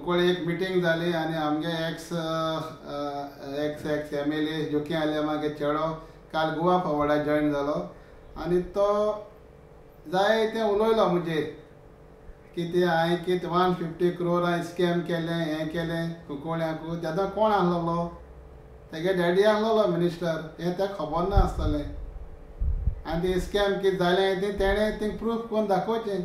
कुंकळ एक मिटींग जाली आनी आमगे एक्स MLA जोकी आले मागे चेडो काल गोवा फॉरवर्डा जॉयन जालो आनी तो जाय तें उलोयलो मुजेर कितें हांवें कितें 150 crore हांवें स्कॅम केलें हें केलें कुंकळ्याकू तेदो कोण आहलोलो तेगे डॅडी आहलोलो मिनिस्टर हें तेका खबर ना आसतलें आनी तें स्कॅम कितें जालें तें तेणें थिंग प्रूफ करून दाखोवचें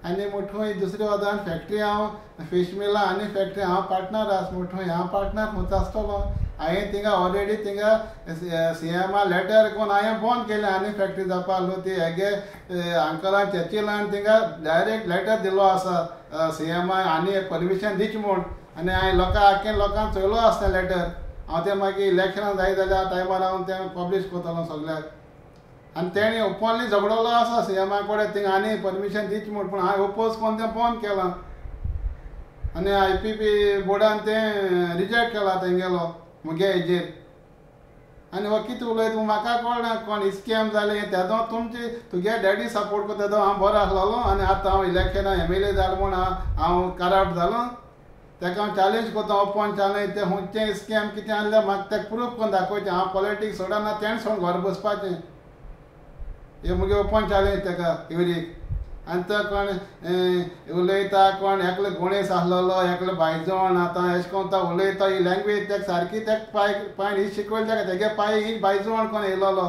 आनी मुठूय दुसरे वदान फॅक्ट्री हांव फीश मिला आनी फॅक्ट्री हांव पार्टनर आस मुठूय हांव पार्टनर म्हणून आसतलो हांवें थिंगा ऑलरेडी थिंगा CMA लेटर कोन्न हांवें बंद केलें आनी फॅक्ट्री जावपा आहलो ती हेगे अंकलान चर्चिलान थिंगा डायरेक्ट लेटर दिलो आसा CMA आनी परमिशन दिवची म्हूण आनी हांवें लोकांक चोयलो आसता लेटर हांव तें मागीर इलेक्शनां जाय जाल्यार टायमार हांव तें पब्लीश करतलो सगळ्याक आनी तेणें ओपनली झगडलो आसा CMA कडेन थिंगा आनी परमिशन दिवची म्हूण पूण हांवें ओपोज कोन्न तें बंद केलां आनी IPP बोर्डान तें रिजेक्ट केलां तेंगेलो मुगे हेजेर आनी हो कितें उलयता म्हाका कळना कोण स्कॅम जालें तेदो तुगे डॅडी सपोर्ट करता तेदो हांव बरो आसलोलो आनी आतां हांव इलेक्शनां MLA जालो म्हूण हांव करप्ट जालो तेका हांव चॅलेंज करता ओपन चॅलेंज तें हुंचें स्कॅम कितें आहलें म्हाका तेका प्रूफ करून दाखोवचें हांव पॉलिटिक्स सोडना तेणें सोडून घर बसपाचें हे मुगे ओपन चॅलेंज तेका युरीक आनी तो कोण उलयता कोण एकलो गणेश आहलोलो एकलो बायजोण आतां अशें कोन्न तो उलयता ही लँग्वेज तेका सारकी तेका पांय ही शिकयली तेका तेगे पांय ही बायजोण कोण येयलोलो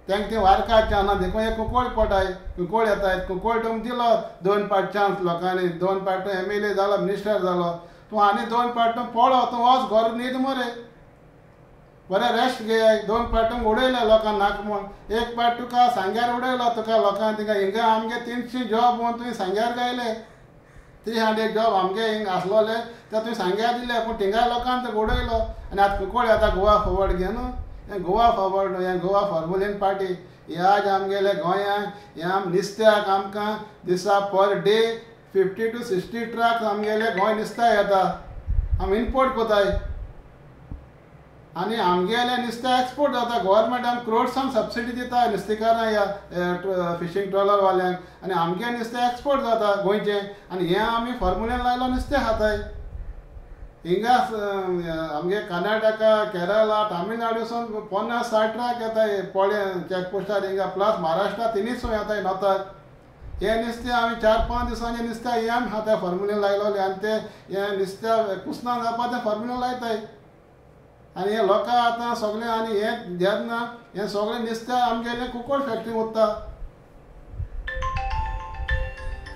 तेंका ती वारकाचे ना देखून हे कुंकळ पोटाय कुंकळ येताय कुंकळ तुमकां दिलो 2 पार्ट चान्स लोकांनी 2 पार्ट MLA जालो मिनिस्टर जालो तूं आनी 2 पार्ट पळो तूं वच घर न्हीद मरे बरें रेस्ट घे 2 पार्टूंक उडयले लोकांक नाका म्हूण 1 पार्ट तुका सांग्यार उडयलो तुका लोकांक थिंगा हिंगा आमगे 300 जॉब म्हूण तुवें सांग्यार गायले 300 जॉब आमगे हिंग आसलोले ते तुवें सांग्यार दिले पूण थिंगा लोकांक ते उडयलो आनी आतां कुंकळ येता गोवा फॉरवर्ड घे न्हू हें गोवा फॉरवर्ड हें गोवा फॉर्मुलेन पार्टी हे आज आमगेले गोंयांत हे आम नुस्त्याक आमकां दिसा पर डे 50 to 60 ट्रक्स आमगेले गोंय नुस्तें येता आमी इम्पोर्ट कोताय आनी आमगेले नुस्तें एक्सपोर्ट जाता गोवोरमेंट आमकां क्रोड्सान सबसिडी दिता नुस्तेकारां या फिशींग ट्रॉलर वाल्यांक आनी आमगे नुस्तें एक्सपोर्ट जाता गोंयचें आनी हें आमी फॉर्मुलेन लायलो नुस्तें खाताय हिंगा आमगे कर्नाटका केरला तामिळनाडूसून 50-60 ट्रक येताय पोळे चॅकपोस्टार हिंगा प्लस महाराष्ट्रा 300 येताय नॉर्थाक हे नुस्तें आमी 4-5 दिसांचें नुस्तें हें आमी खाताय फॉर्मुलेन लायलोलें आनी तें हें नुस्तें कुसना जावपा तें फॉर्मुलेन लायताय आनी हे लोकां आतां सगळें आनी हें जेन्ना हें सगळें नुस्तें आमगेलें कुंकळ फॅक्ट्री उत्ता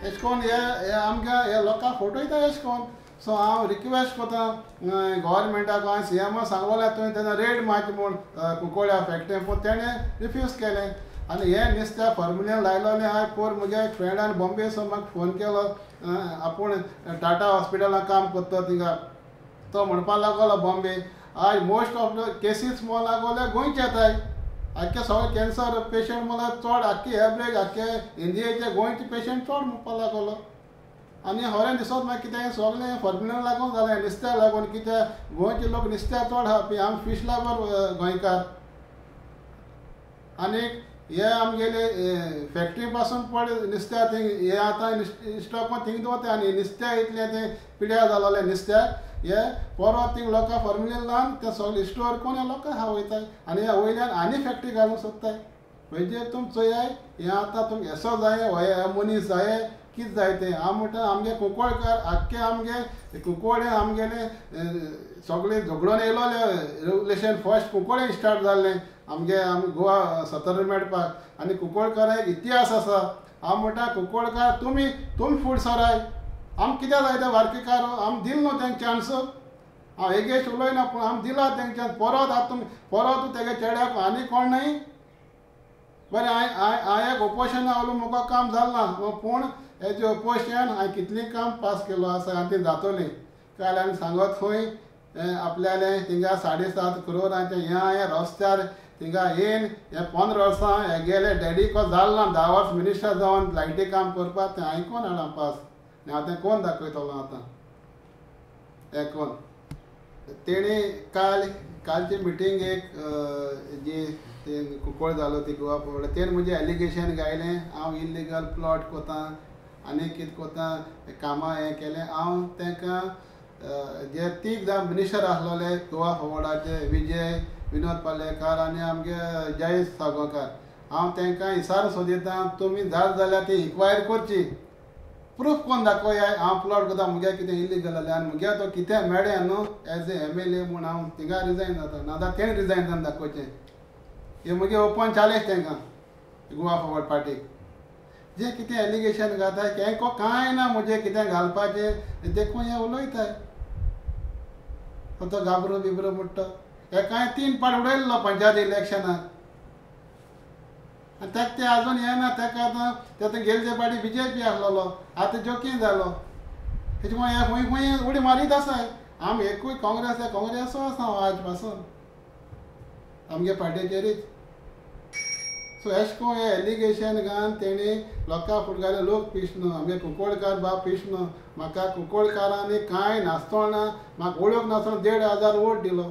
अशें कोन्न हे आमगे हे लोकांक फटयता अशें कोन्न सो हांव रिक्वेस्ट कोता गोवोरमेंटाक हांवें CMA सांगलोलें तुवें तेन्ना रेड मारची म्हूण कुंकळ्या फॅक्ट्री पूण तेणें रिफ्यूज केलें आनी हें नुस्तें फॉर्मुलेन लायलोलें हांवें पोर म्हज्या फ्रेंडान बॉम्बेसून म्हाका फोन केलो आपूण टाटा हॉस्पिटलांत काम करता थिंगा तो म्हणपा लागलो बॉम्बे आज मोस्ट ऑफ द केसीस मोल लागोले गोंयचे येताय आख्खे सगळे कॅन्सर पेशंट म्हळ्यार चड आख्खी एवरेज आख्खे इंडियेचे गोंयचे पेशंट चड म्हणपा लागलो आनी होरें दिसत म्हाका कितें सगळें फॉर्मुलेन लागून जालें नुस्त्या लागून कित्याक गोंयचे लोक नुस्त्या चड खावपी आमी फीश लागोर गोंयकार आनीक हे आमगेले फॅक्ट्री पासून पड नुस्त्या थिंग हे आतां स्टॉक थिंग दवरता आनी नुस्त्या इतलें तें पिड्यार जालोलें नुस्त्याक हे परत थिंग लोकां फॉर्मुलेन लावन तें सगळें स्टोर करून हे लोकां खावयताय आनी हे वयल्यान आनी फॅक्ट्री घालूंक सोदताय म्हणजे तुम चोयाय हें आतां तुमकां एसो जाये हे मनीस जाये कितें जाय तें हांव म्हणटा आमगे कुंकळकार आख्खे आमगे कुंकळे आमगेले सगळे झगडून येयलोले रेगुलेशन फर्स्ट कुंकळे स्टार्ट जाल्लें आमगे गोवा स्वतंत्र मेळपाक आनी कुंकळकाराक एक इतिहास आसा हांव म्हणटा कुंकळकार तुमी फूड सराय आम कित्याक जाय ते वारकेकार आम दिल न्हू तेंक चान्स हांव एगेस्ट उलयना पूण आम दिला तेंक चान्स परत आतां परत तेगे चेड्याक आनी कोण नाय बरें हांवें एक ऑपोजिशन आवलो म्हाका काम जालना पूण हेजे ऑपोजिशन हांवें कितलीं काम पास केलो आसा आनी ती जातोलीं काल हांवें सांगत खंय आपल्यालें थिंगा 7.5 करोडाचें हें हांवें रस्त्यार थिंगा येवन हे 15 वर्सां हे गेले डॅडी को जालना 10 वर्स मिनिस्टर जावन लायटी काम करपाक तें हांवें कोण हाडा पास आनी हांव तें कोण दाखयतलो आतां हें कोण तेणी कालची मिटींग एक जी कुंकळ जालो ती गोवा फॉरवर्ड तेणें म्हजें एलिगेशन गायलें हांव इल्लिगल प्लॉट कोता आनी कितें कोता कामां हें केलें हांव तांकां जे तीग जाण मिनिस्टर आसलोले गोवा फॉरवर्डाचे विजय विनोद पालेकार आनी आमगे जयेश साळगांवकार हांव तांकां इसार सोदितां तुमी जाता जाल्यार ती इन्क्वायरी करची प्रूफ कोन्न दाखोवया हांव प्लॉट कोता मुगे कितें इलिगल जालें आनी मुगे तो कितें मेळ्ळें न्हू एज ए MLA म्हूण हांव थिंगा रिजायन जाता नाजाल्यार तेणें रिजायन जावन दाखोवचें हें मुगे ओपन चॅलेंज तांकां गोवा फॉरवर्ड पार्टीक जें कितें एलिगेशन घाताय केको कांय ना मुजें कितें घालपाचें देखून हें उलयताय तो गाबरो बिबरो म्हणटा एकाय 3 पाट उडयल्लो पंचायत इलेक्शनाक आनी ताका तें आजून येना ताका आतां तें गेल्ले पाटी BJP आसलोलो आतां जोकीन जालो हेजे मुळे हे खंय खंय उडी मारीत आसाय आमी एकूय काँग्रेसो आसा आज पासून आमगे पार्टीचेरीच सो एश को हे एलिगेशन घालन तेणी लोकां फुडें घाले लोक पिशनो आमगे कुंकोळकार बाब पिशनो म्हाका कुंकोळकारांनी कांय नासतना म्हाका वळख नासतना 1,500 वोट दिलो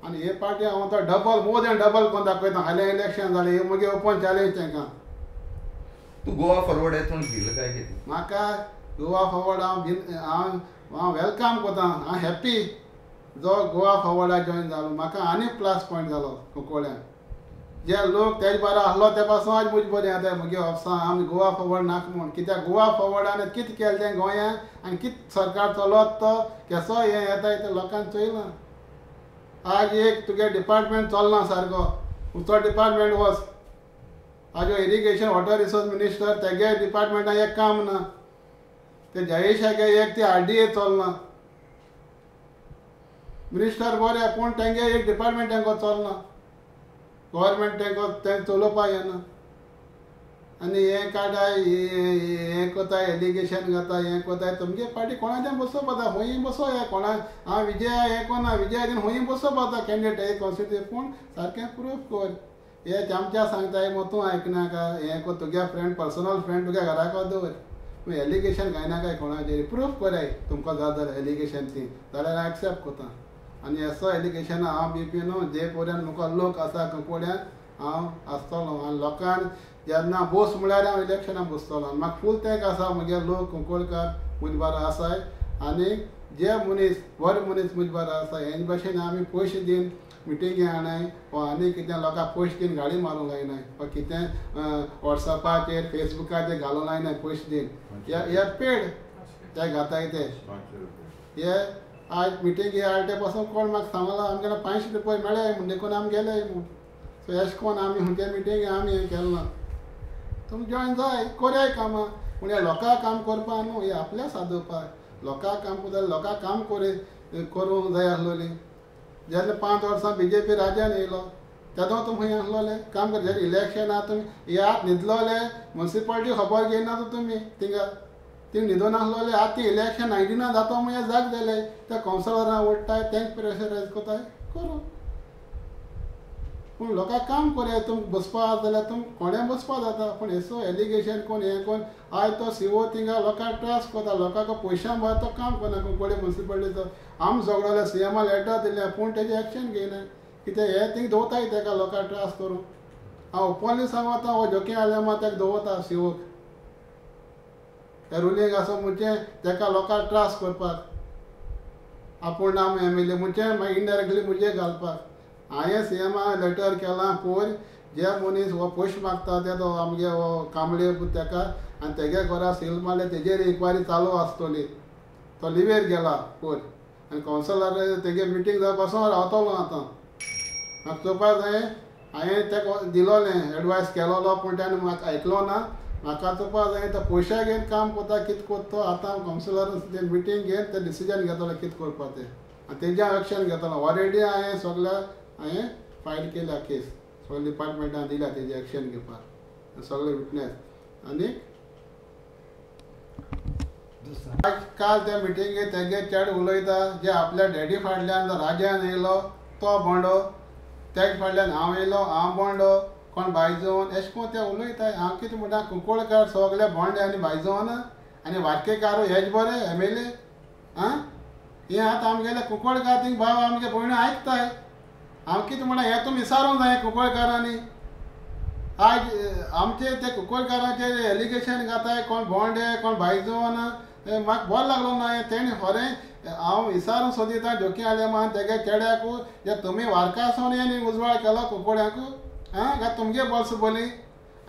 आनी हे पार्टी हांव तो डबल मोर दॅन डबल कोन्न दाखयता हाल्यां इलेक्शन जालें हे मुगे ओपन चॅलेंज तांकां तूं गोवा फॉरवर्ड येतून भिल काय कितें म्हाका गोवा फॉरवर्ड हांव वेलकम कोता हांव हॅप्पी जो गोवा फॉरवर्डाक जॉयन जालो म्हाका आनी प्लस पॉयंट जालो कुंकोळ्यान जे लोक तेज बारा आसलो ते पासून आज मुजे बरें येता मुगे ऑफिसां आमी गोवा फॉरवर्ड नाका म्हूण कित्याक गोवा फॉरवर्डान कितें केलें तें गोंयांत आनी कितें सरकार चलत तो केसो हें येताय ते लोकांक चोयलां आज एक तुगे डिपार्टमेंट चलना सारको खंयचो डिपार्टमेंट वच आजो इरिगेशन वॉटर रिसोर्स मिनिस्टर तेगे डिपार्टमेंटान एक काम ना ते जयेशागे एक ती RDA चलना मिनिस्टर बरें पूण तेंगे एक डिपार्टमेंट तांकां चलना गव्हर्मेंट तांकां चलोवपाक येना आनी हें काडाय हें कोताय एलिगेशन घाताय हें कोताय तुमगे पार्टी कोणाचें बसो पडटा खंयी बसो हे कोणा हांव विजया हें कोना विजया दिन खंयी बसो पडटा कॅन्डिडेट हे कॉन्स्टिट्युएन्सी पूण सारकें प्रूफ कर हे चमच्या सांगताय तूं आयकनाका हें को तुगे फ्रेंड पर्सनल फ्रेंड तुगे घरा को दवर तूं एलिगेशन घायनाकाय कोणाचेर प्रूफ कराय तुमकां जाता जाल्यार एलिगेशन ती जाल्यार हांव एक्सेप्ट कोता आनी असो एलिगेशन हांव BP न्हू जे पर्यंत म्हाका लोक आसा कुंकोळ्यान हांव आसतलो आनी लोकांक जेन्ना बोस म्हळ्यार हांव इलेक्शनाक बसतलो म्हाका फूल तेंक आसा म्हगे लोक कुंकोळकार मुजे बारा आसाय आनी जे मनीस बरे मनीस मुजे बारा आसा हेजे भाशेन आमी पयशे दिन मिटिंगी हाडनाय वा आनी कितें लोकांक पयशे दिन गाडी मारूंक लायनाय वा कितें वॉट्सॅपाचेर फेसबुकाचेर घालूंक लायनाय पयशे दिन हे पेड ते घाताय ते हे आज मिटिंगी हाडटे पासून कोण म्हाका सांगला आमगेले 500 रुपया मेळ्ळे म्हण देखून आमी गेले म्हूण सो एश कोन्न आमी खंयचे मिटिंगी आमी हें केलें ना तुमी जॉयन जाय कोराय कामां पूण हे लोकांक काम करपा न्हू हे आपल्या सादोवपाक लोकांक काम करता लोकांक काम करूंक जाय आसलोली जेन्ना 5 वर्सां BJP राज्यान येयलो तेदो तुमी खंय आसलोले काम कर इलेक्शनां तुमी ह्यात न्हिदलोले म्युनिसिपालिटी खबर घेयना तुमी थिंगा ती न्हिदून आसलोले आतां ती इलेक्शन 19 जाता म्हळ्यार जाग जाले त्या कावन्सिलरां ओडटाय तेंक प्रेशरायज कोताय करूं पूण लोकांक काम कोराय तुमकां बसपा जाल्यार तुमकां कोणें बसपा जाता पूण हेसो एलिगेशन कोन्न हें कोन्न आयज तो CO थिंगा लोकांक ट्रस्ट कोता लोकांक पयशां भायर तो काम करना कोंकणी म्युनिसिपालिटीचो आमी झगडले CMा लेटर दिलें पूण तेजें एक्शन घेयना कित्याक हे थिंग दवरताय ताका लोकांक ट्रस्ट करूं हांव ओपनली सांगता हो जोकी आल्या मात ताका दवरता COक रुलींग आसा म्हणजे ताका लोकांक ट्रस्ट करपाक आपूण आमी MLA म्हणजे मागीर इनडायरेक्टली म्हणजे घालपाक हांवें CMा लेटर केलां पयर जे मनीस हो पयशे मागता ते तो आमगे हो कांबळे ताका आनी तेगे घरा सील मारले तेजेर इन्क्वायरी चालू आसतली तो लिवेर गेला पयर आनी कावन्सिलर तेगे मिटींग जावपा पासून रावतलो आतां म्हाका चोवपाक जाय हांवें ताका दिलोलें एडवायस केलोलो पूण ताणें म्हाका आयकलो ना म्हाका चोवपाक जाय तो पयशे घेवन काम करता कितें करता तो आतां कावन्सिलर मिटींग घेवन ते डिसिजन घेतलो कितें करपा तें आनी तेजें एक्शन घेतलो ऑलरेडी हांवें सगळ्या हांवें फायल केल्या केस सगळ्या डिपार्टमेंटान दिल्या तेजें एक्शन घेवपाक सगळे विटनेस आनी काल त्या मिटिंगेक तेगे चेड उलयता जे आपल्या डॅडी फाटल्यान राज्यान येयलो तो बोंडो तेज फाटल्यान हांव येयलो हांव बोंडो कोण बायजोन अशें करून ते उलयताय हांव कितें म्हणटा कुंकोळकार सगळे बोंडे आनी बायजोन आनी वाटकेकार हेज बरें MLA आं हें आतां आमगेले कुंकोळकार थिंग भाव आमगे भयणी आयकताय हांव कितें म्हणटा हें तुमी विचारूंक जाय कुंकोळकारांनी आज आमचे ते कुंकळकारांचे एलिगेशन घाताय कोण भोंडे कोण भायजोन म्हाका बरो लागलो ना तेणी खरें हांव विचारून सोदिता जोकी आले मान तेगे चेड्याकू जे तुमी वारकासून येनी उजवाड केलो कुंकळ्याकू काय तुमगे बॉल्स बोली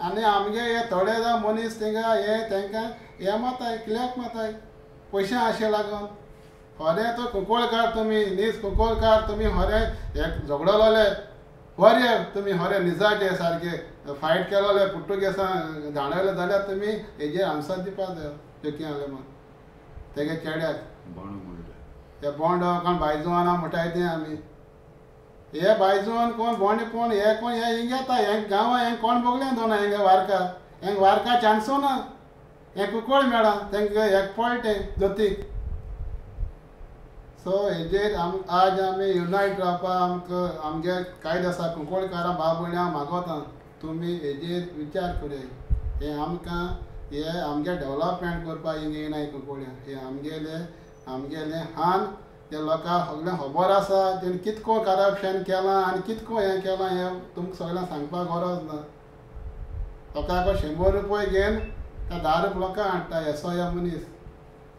आनी आमगे हे थोडे जावन मनीस थिंगा हे तांकां हे माताय कित्याक माताय पयशे आशे लागून खरें तो कुंकळकार तुमी नीज कुंकळकार तुमी खरें हे झगडलोले बरे तुमी खरें निजाचे सारके फायट केलोले पुर्तुगेजां धाडले जाल्यार तुमी हेजेर आन्सर दिवपाक जाय जोकी आले मान तेगे चेड्याक हे बोंड कोण बायजोवाना म्हणटाय तें आमी हे बायजोवन कोण बोंड कोण हे हिंग येता हे गांवां हे कोण बोगलें दोना हेंगे वारका चान्सू ना हे कुंकळ मेळा तेंकां हे पळटे जोतीक सो हेजेर आज आमी युनायट रावपा आमगे कायदे आसा कुंकळकारां भाव भयणी हांव मागोता तुमी हेजेर विचार करे हे आमकां हे आमगे डेवलपमेंट करपा हिंगा येनाय कुंकळ्या हे आमगेले हान ते लोकांक सगळें खबर आसा तेणी कितको करप्शन केलां आनी कितको हें केलां हें तुमकां सगळ्यांक सांगपाक गरज ना लोकांक 100 रुपया घेवन त्या 10 लोकांक हाडटा एसोया मनीस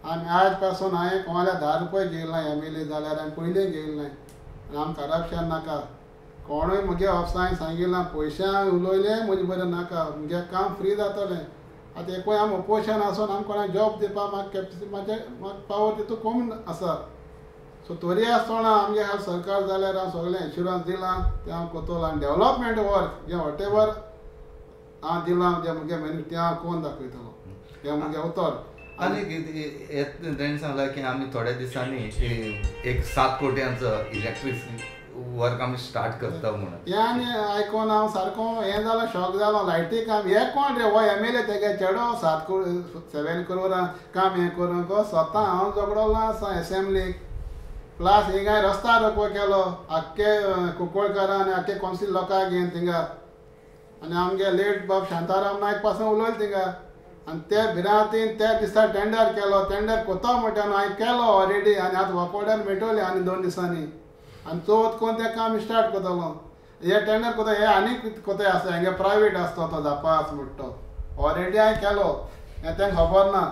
आमी आज पासून हांवें कोणाल्या 10 रुपया घेयला ना MLA जाल्यार हांवें पयलीं घेयला ना आनी आमकां करप्शन नाका कोणूय म्हगे ऑफिसांत सांगिल्लें पयशां उलयलें म्हजें बरें नाका म्हजें काम फ्री जातलें आतां एकूय आमी अपोजिशन आसून आमकां कोणाक जॉब दिवपा म्हाका पावर तितू कमी आसा सो तरी आसतना आमगे हाल सरकार जाल्यार हांव सगळें इन्शुरन्स दिलां तें हांव कोतलो आनी डेवलपमेंट वर्क जें वॉटेवर हांव दिलां जें म्हगे तें हांव कोन्न दाखयतलो हें म्हजें उतर आनी तेणें सांगलां की आमी थोड्या दिसांनी एक 7 कोट्यांचो इलेक्ट्रीक वर्क आमी स्टार्ट करता म्हणून हें आनी आयकोन हांव सारको हें जालो शॉक जालो लायटी काम हे कोण रे हो MLA तेगे चेडो 7 करोडां काम हें करूंक गो स्वता हांव झगडलो आसा एसेंब्लीक प्लस हिंगा रस्ता रोखो केलो आख्खे कुंकळकारां आनी आख्खे कौन्सिल लोकांक घेवन थिंगा आनी आमगे लेट बाब शांताराम नायक पासून उलयले थिंगा आनी ते भिरांतीन त्या दिसा टेंडर केलो टेंडर कोतो म्हणटा हांवें केलो ऑलरेडी आनी आतां वकोड्यान मेळटली आनी 2 दिसांनी आनी चवथ कोन्न तें काम स्टार्ट कोतलो हे टेंडर कोता हे आनी कोताय आसा हेंगे प्रायवेट आसता तो जापास म्हणटा तो ऑलरेडी हांवें केलो हें तांकां खबर ना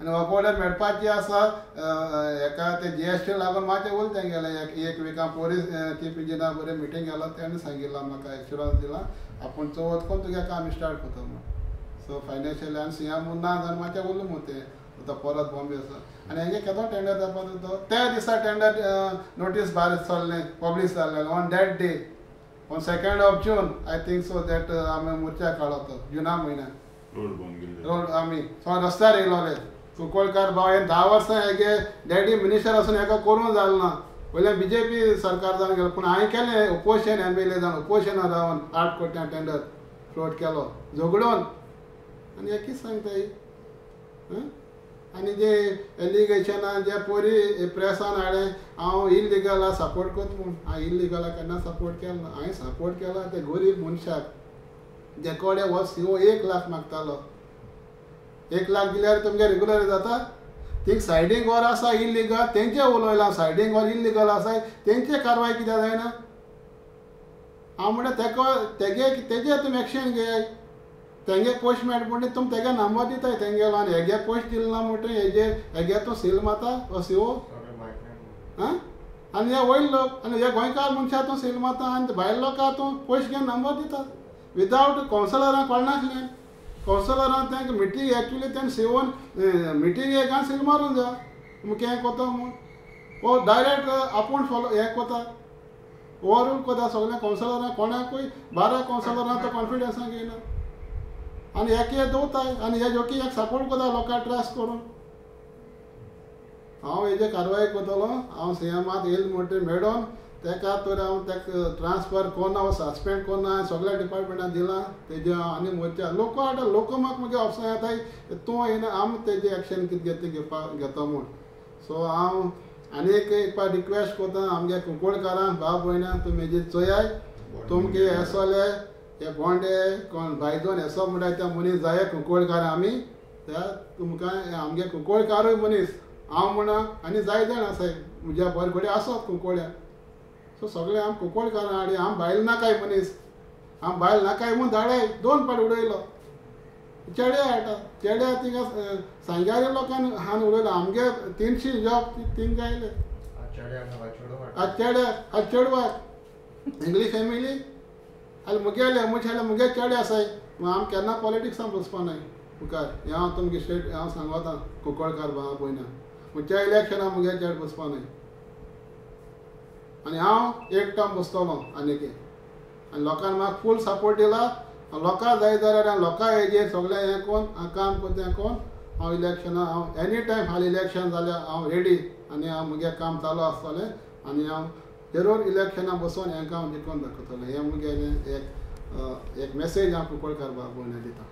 आनी वकोड्यान मेळपाची आसा हेका ते GST लागून मातशें उलतें गेलें एक विका पोलीस चीफ इंजिनियर बरें मिटींग गेलो तेणें सांगिल्लो म्हाका इन्शुरन्स दिला आपूण चवथ कोन्न तुगे काम स्टार्ट कोता म्हण सो फायनान्शियल आनी CM ना जावन मातशें उरलें मू तें तो परत बॉम्बे आसा आनी हेंगे केदो टेंडर जावपा तो त्या दिसा टेंडर नोटीस भायर चल्लें पब्लीश जाल्लें on that day on 2 June I think so that आमी मोर्चा काडलो तो जुना म्हयन्यान रोड आमी सो रस्त्यार येयलोले कुंकळकार भाव हे 10 वर्सां हेगे डॅडी मिनिस्टर आसून हेका करूंक जालें ना वयल्यान BJP सरकार जावन गेलो पूण हांवें केलें अपोजिशन MLA जावन अपोजिशनाक रावन 8 कोट्यां टेंडर फ्लोट केलो झगडून आनी हें कितें सांगताय आनी जे एलिगेशनां जे पयलीं प्रेसान हाडलें हांव इल्लिगला सपोर्ट करता म्हूण हांव इल्लिगला केन्ना सपोर्ट केलो ना हांवें सपोर्ट केला ते गरीब मनशाक जे कोडे हो CO 1 लाख मागतालो 1 लाख दिल्यार तुमगे रेगुलर जाता थिंग सायडीक वर आसा इल्लिगल तेंचे उलयलां सायडीक वर इल्लिगल आसाय तेंचे कारवाय कित्याक जायना हांव म्हणटा तेजे तुमी एक्शन घेयाय तेंगे पोस्ट मेळटा म्हणटा तुमी तेगे नंबर दिताय तेंगेलो आनी हेगे पोस्ट दिलो ना म्हणटा हेगे तूं सील माता हो CO आनी हे वयल लोक आनी हे गोंयकार मनशां तूं सील माता आनी भायल लोकां तूं पोस्ट घेवन नंबर दितात विदावट कावन्सिलरांक कळनासलें कावन्सिलरान तेंकां मिटींग एक्चुली तेणें सेवन मिटींग एक आनी सील मारूंक जाय मुखें हें कोता म्हूण हो डायरेक्ट आपूण फॉलो हें कोता ओवरऑल कोता सगळ्या कावन्सिलरांक कोणाकूय 12 कावन्सिलरांक तो कॉन्फिडन्सान घेयना आनी एके दवरताय आनी हे जोकी एक सपोर्ट कोता लोकांक ट्रस्ट करून हांव हेजे कारवाय कोतलो हांव CMाक येयले म्हणटा मेळोन तेका तर हांव तेका ट्रान्सफर कोन्ना वा सस्पेंड कोन्ना सगळ्या डिपार्टमेंटान दिलां तेजे आनी मोर्चा लोक हाडटा लोक म्हाका म्हगे ऑफिसान येताय तूं येना आमी तेजें एक्शन कितें घेता म्हूण सो हांव आनी एक पार रिक्वेस्ट कोता आमगे कुंकळकारांक भाव भयणांक तुमी हेजेर चोयाय तुमगे येसोले हे बोंडे कोण भायजोन येसो म्हणटाय ते मनीस जाय कुंकळकार आमी त्या तुमकां आमगे कुंकळकारूय मनीस हांव म्हणा आनी जाय जाण आसाय म्हज्या बरे कडेन आसात कुंकळ्या सो सगळे हांव कुंकळकारां हाडी हांव भायल नाकाय मनीस हांव भायल नाका म्हूण धाडय 2 फावट उडयलो चेड्या हाडटा चेड्या थिंगा सांग्यारे लोकांनी हांन उडयलो आमगे 300 जॉब थिंगा आयले चेड्या चेडवाक इंग्लीश फॅमिली आनी मुगेले मुगे चेडे आसाय हांव केन्ना पॉलिटिक्सान बसपा नाय मुखार हें हांव तुमगे स्टेट हांव सांगोता कुंकळकार बाबा पयना मुच्या इलेक्शना मुगे चेड बसपा नाय आनी हांव एक टर्म बसतलो आनीक आनी लोकांनी म्हाका फूल सपोर्ट दिला लोकां जाय जाल्यार लोकां हेजेर सगळें हें कोन्न काम करता हें कोन्न हांव इलेक्शना हांव एनी टायम हालीं इलेक्शन जाल्यार हांव रेडी आनी हांव मुगे काम चालू आसतलें आनी हांव जरूर इलेक्शना बसून हें काम जिखोवन दाखयतलें हें मुगे एक मेसेज हांव कुंकळकार बाबा भयणा दिता